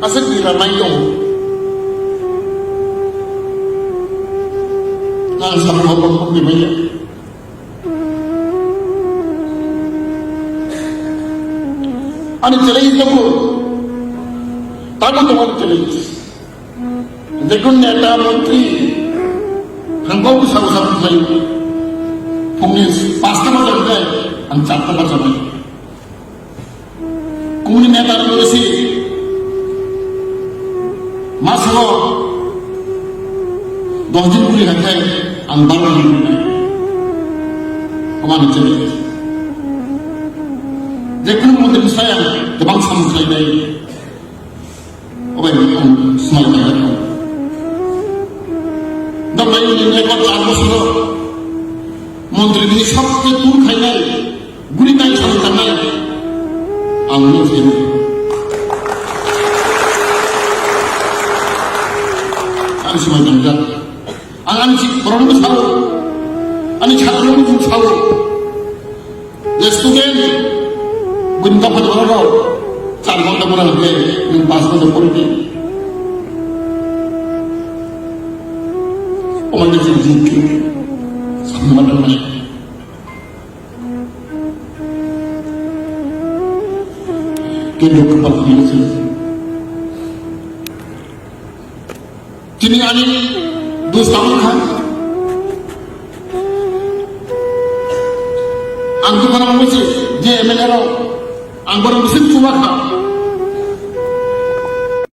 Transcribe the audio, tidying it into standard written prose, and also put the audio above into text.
asal diramai dong. Nang sama apa di mana? Ani celai itu, tamu tuan celai. Dekun neta menteri, hangkau usah saya. Pungis pasti macam ni, ancat macam ni. Kuni neta Indonesia, masalah dohjin kuli hakai, antar ni, kemana jadi? Dekun menteri saya, jepang sama saya ni, apa yang semua ni? Dapat ini nekot carlos itu, menteri ini sabtu tur kaya, gurita itu sama angin sini. Ani semua janggal, ani si orang besar, ani cakap orang besar, jadi student, bukan dapat orang, caranya dapat orang dia, yang pas pada politik. Orang yang sedikit, sama macam ni. Kita kepala Indonesia. Kini ani dua tahun kan, anggur orang mesti, dia MLA orang, anggur orang mesti cuma kan.